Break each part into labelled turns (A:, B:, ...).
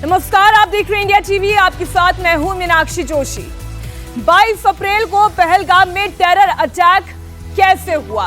A: नमस्कार, आप देख रहे हैं इंडिया टीवी। आपके साथ मैं हूं मीनाक्षी जोशी। 22 अप्रैल को पहलगाम में टेरर अटैक कैसे हुआ?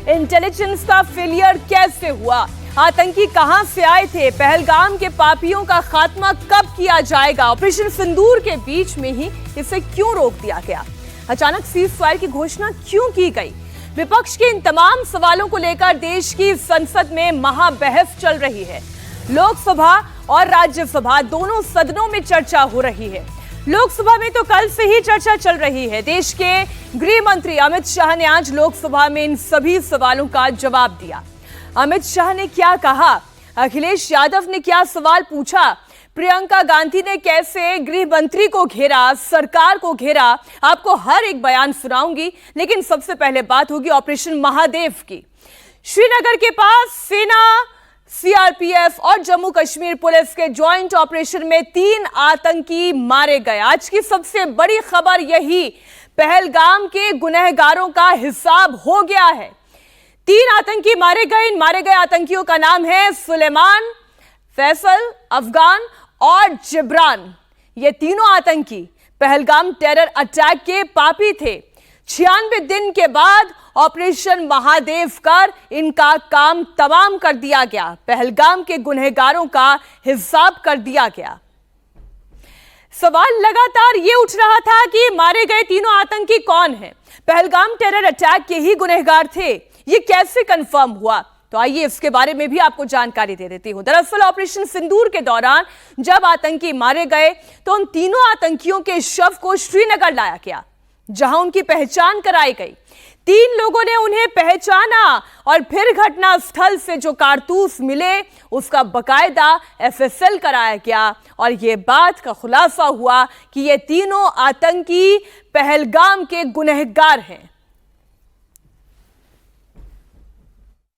A: इंटेलिजेंस का फेलियर कैसे हुआ? आतंकी कहां से आए थे? पहलगाम के पापियों का खात्मा कब किया जाएगा? ऑपरेशन सिंदूर के बीच में ही इसे क्यों रोक दिया गया? अचानक सीज फायर की घोषणा क्यों की गई? विपक्ष के इन तमाम सवालों को लेकर देश की संसद में महाबहस चल रही है। लोकसभा और राज्यसभा दोनों सदनों में चर्चा हो रही है। लोकसभा में तो कल से ही चर्चा चल रही है। देश के गृह मंत्री अमित शाह ने आज लोकसभा में इन सभी सवालों का जवाब दिया। अमित शाह ने क्या कहा? अखिलेश यादव ने क्या सवाल पूछा? प्रियंका गांधी ने कैसे गृह मंत्री को घेरा, सरकार को घेरा? आपको हर एक बयान सुनाऊंगी, लेकिन सबसे पहले बात होगी ऑपरेशन महादेव की। श्रीनगर के पास सेना, सीआरपीएफ और जम्मू कश्मीर पुलिस के जॉइंट ऑपरेशन में 3 आतंकी मारे गए। आज की सबसे बड़ी खबर यही, पहलगाम के गुनहगारों का हिसाब हो गया है। 3 आतंकी मारे गए। इन मारे गए आतंकियों का नाम है सुलेमान, फैसल, अफगान और जिब्रान। ये तीनों आतंकी पहलगाम टेरर अटैक के पापी थे। 96 दिन के बाद ऑपरेशन महादेव कर इनका काम तमाम कर दिया गया। पहलगाम के गुनहगारों का हिसाब कर दिया गया। सवाल लगातार ये उठ रहा था कि मारे गए तीनों आतंकी कौन हैं? पहलगाम टेरर अटैक के ही गुनहगार थे। ये कैसे कंफर्म हुआ? तो आइए इसके बारे में भी आपको जानकारी दे देती हूं। दरअसल ऑपरेशन सिंदूर के दौरान जब आतंकी मारे गए तो उन तीनों आतंकियों के शव को श्रीनगर लाया गया, जहां उनकी पहचान कराई गई। 3 लोगों ने उन्हें पहचाना और फिर घटना स्थल से जो कारतूस मिले उसका बकायदा एफएसएल कराया गया और यह बात का खुलासा हुआ कि ये तीनों आतंकी पहलगाम के गुनहगार हैं।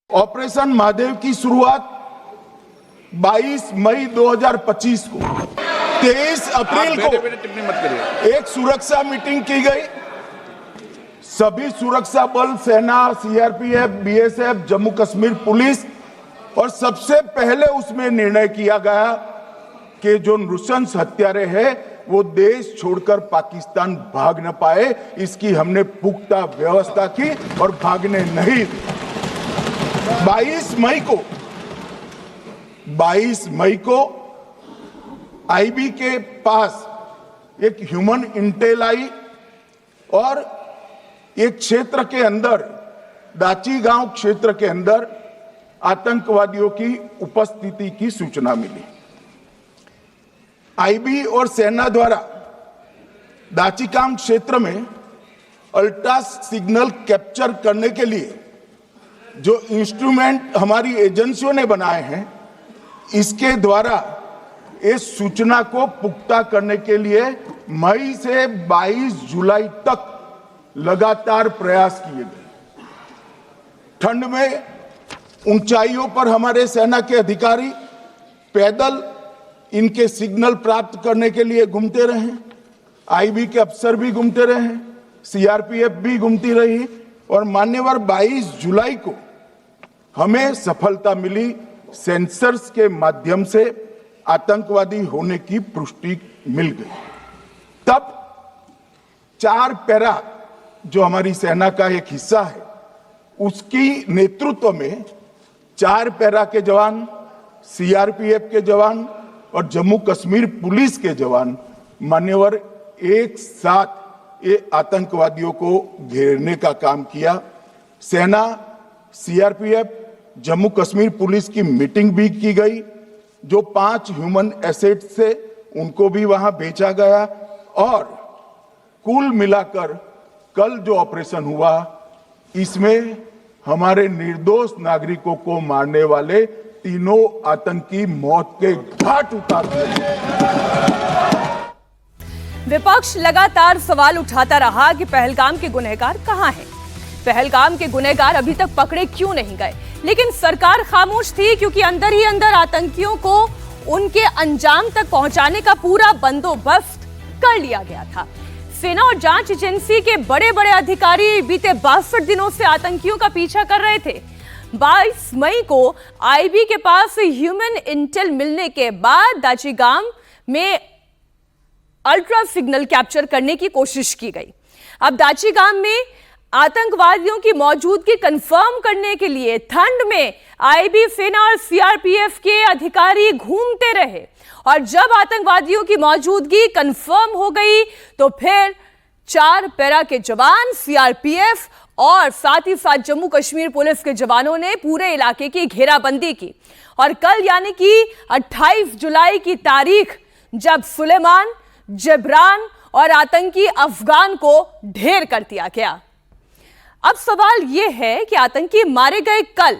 B: ऑपरेशन महादेव की शुरुआत 22 मई 2025 को 23 अप्रैल को एक सुरक्षा मीटिंग की गई। सभी सुरक्षा बल, सेना, CRPF, BSF, Jammu Kashmir police, और सबसे पहले उसमें निर्णय किया गया कि जो नृशंस हत्यारे हैं वो देश छोड़कर पाकिस्तान भाग न पाए, इसकी हमने पुख्ता व्यवस्था की और भागने नहीं। 22 मई को आईबी के पास एक ह्यूमन इंटेल आई और एक क्षेत्र के अंदर, दाची गांव क्षेत्र के अंदर आतंकवादियों की उपस्थिति की सूचना मिली। आईबी और सेना द्वारा दाचीगांव क्षेत्र में अल्ट्रा सिग्नल कैप्चर करने के लिए जो इंस्ट्रूमेंट हमारी एजेंसियों ने बनाए हैं, इसके द्वारा इस सूचना को पुख्ता करने के लिए मई से 22 जुलाई तक लगातार प्रयास किए गए। ठंड में ऊंचाइयों पर हमारे सेना के अधिकारी पैदल इनके सिग्नल प्राप्त करने के लिए घूमते रहे, आईबी के अफसर भी घूमते रहे, सीआरपीएफ भी घूमती रही और मान्यवर 22 जुलाई को हमें सफलता मिली। सेंसर्स के माध्यम से आतंकवादी होने की पुष्टि मिल गई। तब 4 पैरा जो हमारी सेना का एक हिस्सा है, उसकी नेतृत्व में 4 पैरा के जवान, सीआरपीएफ के जवान और जम्मू कश्मीर पुलिस के जवान मान्यवर एक साथ ये आतंकवादियों को घेरने का काम किया। सेना, सीआरपीएफ, जम्मू कश्मीर पुलिस की मीटिंग भी की गई। जो 5 ह्यूमन एसेट्स थे उनको भी वहां भेजा गया और कुल मिलाकर कल जो ऑपरेशन हुआ, इसमें हमारे निर्दोष नागरिकों को मारने वाले तीनों आतंकी मौत के घाट उतार दिए।
A: विपक्ष लगातार सवाल उठाता रहा कि पहलगाम के गुनहगार कहां हैं? पहलगाम के गुनहगार अभी तक पकड़े क्यों नहीं गए? लेकिन सरकार खामोश थी, क्योंकि अंदर ही अंदर आतंकियों को उनके अंजाम तक पहुंचाने का पूरा बंदोबस्त कर लिया गया था। सेना और जांच एजेंसी के बड़े बड़े अधिकारी बीते 62 दिनों से आतंकियों का पीछा कर रहे थे। 22 मई को आईबी के पास ह्यूमन इंटेल मिलने के बाद दाचीगांव में अल्ट्रा सिग्नल कैप्चर करने की कोशिश की गई। अब दाची गांव में आतंकवादियों की मौजूदगी कंफर्म करने के लिए ठंड में आईबी सेना और सीआरपीएफ के अधिकारी घूमते रहे और जब आतंकवादियों की मौजूदगी कंफर्म हो गई तो फिर 4 पैरा के जवान, सीआरपीएफ और साथ ही साथ जम्मू कश्मीर पुलिस के जवानों ने पूरे इलाके की घेराबंदी की। और कल यानी कि 28 जुलाई की तारीख जब सुलेमान, जबरान और आतंकी अफगान को ढेर कर दिया गया। अब सवाल यह है कि आतंकी मारे गए कल,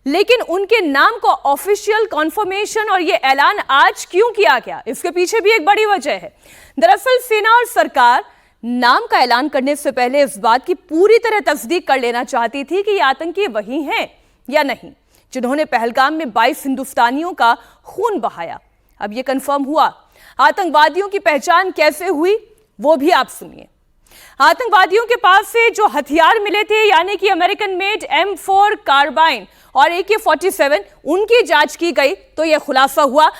A: लेकिन उनके नाम को ऑफिशियल कॉन्फर्मेशन और यह ऐलान आज क्यों किया गया, इसके पीछे भी एक बड़ी वजह है। दरअसल सेना और सरकार नाम का ऐलान करने से पहले इस बात की पूरी तरह तस्दीक कर लेना चाहती थी कि ये आतंकी वही हैं या नहीं जिन्होंने पहलगाम में 22 हिंदुस्तानियों का खून बहाया। अब यह कंफर्म हुआ। आतंकवादियों की पहचान कैसे हुई वो भी आप सुनिए। आतंकवादियों के पास से जो हथियार मिले थे यानी कि अमेरिकन मेड M4 कार्बाइन और AK-47, उनकी जांच की गई तो यह खुलासा हुआ।